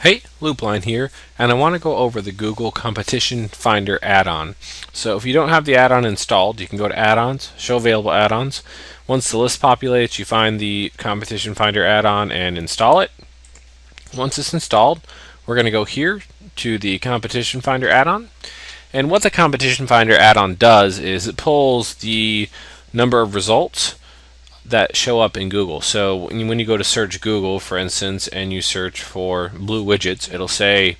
Hey, Loopline here, and I want to go over the Google Competition Finder add-on. So if you don't have the add-on installed, you can go to Add-ons, Show Available Add-ons. Once the list populates, you find the Competition Finder add-on and install it. Once it's installed, we're going to go here to the Competition Finder add-on. And what the Competition Finder add-on does is it pulls the number of results that show up in Google. So when you go to search Google, for instance, and you search for blue widgets, it'll say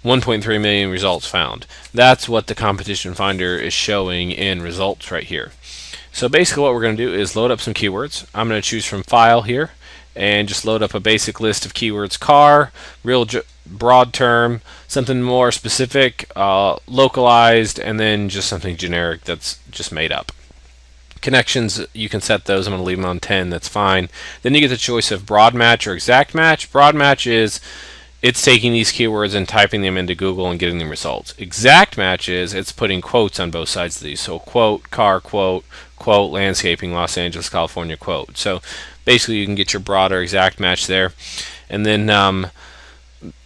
1.3 million results found. That's what the Competition Finder is showing in results right here. So basically what we're going to do is load up some keywords. I'm going to choose from File here and just load up a basic list of keywords: car, real broad term, something more specific, localized, and then just something generic that's just made up. Connections, you can set those. I'm going to leave them on 10. That's fine. Then you get the choice of broad match or exact match. Broad match is it's taking these keywords and typing them into Google and getting them results. Exact match is it's putting quotes on both sides of these. So quote, car, quote, quote, landscaping, Los Angeles, California, quote. So basically you can get your broad or exact match there. And then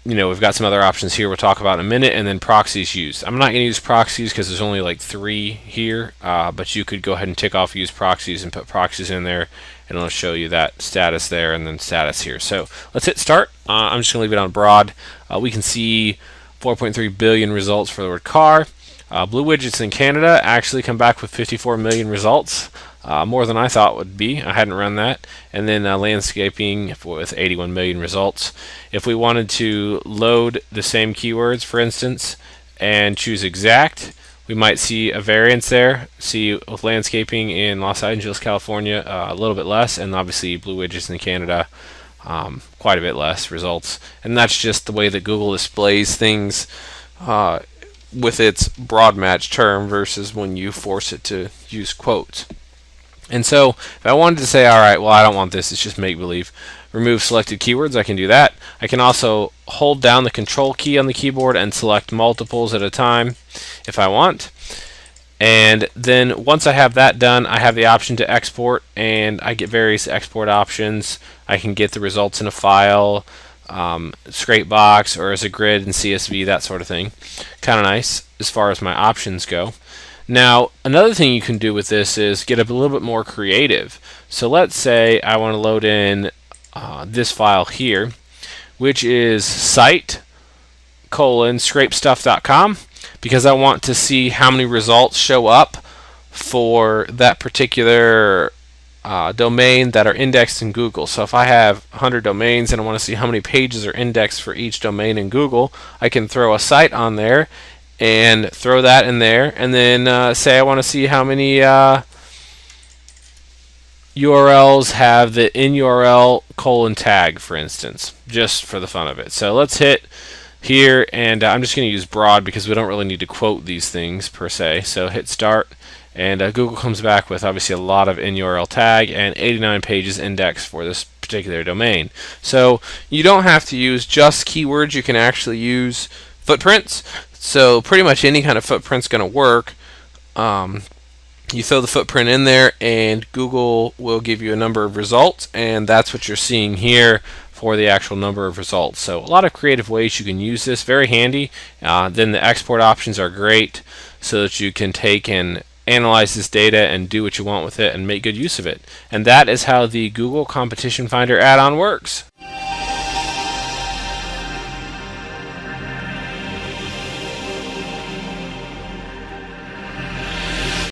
we've got some other options here we'll talk about in a minute, and then proxies used. I'm not going to use proxies because there's only like 3 here, but you could go ahead and tick off use proxies and put proxies in there, and it'll show you that status there and then status here. So let's hit start. I'm just going to leave it on broad. We can see 4.3 billion results for the word car. Blue widgets in Canada actually come back with 54 million results. More than I thought would be. I hadn't run that. And then landscaping with 81 million results. If we wanted to load the same keywords, for instance, and choose exact, we might see a variance there. See with landscaping in Los Angeles, California, a little bit less, and obviously blue widgets in Canada, quite a bit less results. And that's just the way that Google displays things with its broad match term versus when you force it to use quotes. And so if I wanted to say, all right, well, I don't want this, it's just make-believe, remove selected keywords, I can do that. I can also hold down the control key on the keyboard and select multiples at a time if I want. And then once I have that done, I have the option to export, and I get various export options. I can get the results in a file, Scrapebox, or as a grid in CSV, that sort of thing. Kind of nice as far as my options go. Now, another thing you can do with this is get a little bit more creative. So let's say I want to load in this file here, which is site:/scrapestuff.com, because I want to see how many results show up for that particular domain that are indexed in Google. So if I have 100 domains and I want to see how many pages are indexed for each domain in Google, I can throw a site on there and throw that in there, and then say I want to see how many URLs have the in URL :tag, for instance, just for the fun of it. So let's hit here, and I'm just going to use broad because we don't really need to quote these things per se. So hit start, and Google comes back with obviously a lot of in URL tag and 89 pages indexed for this particular domain. So you don't have to use just keywords, you can actually use footprints. So pretty much any kind of footprint's going to work. You throw the footprint in there and Google will give you a number of results, and that's what you're seeing here for the actual number of results. So a lot of creative ways you can use this, very handy. Then the export options are great so that you can take and analyze this data and do what you want with it and make good use of it. And that is how the Google Competition Finder add-on works.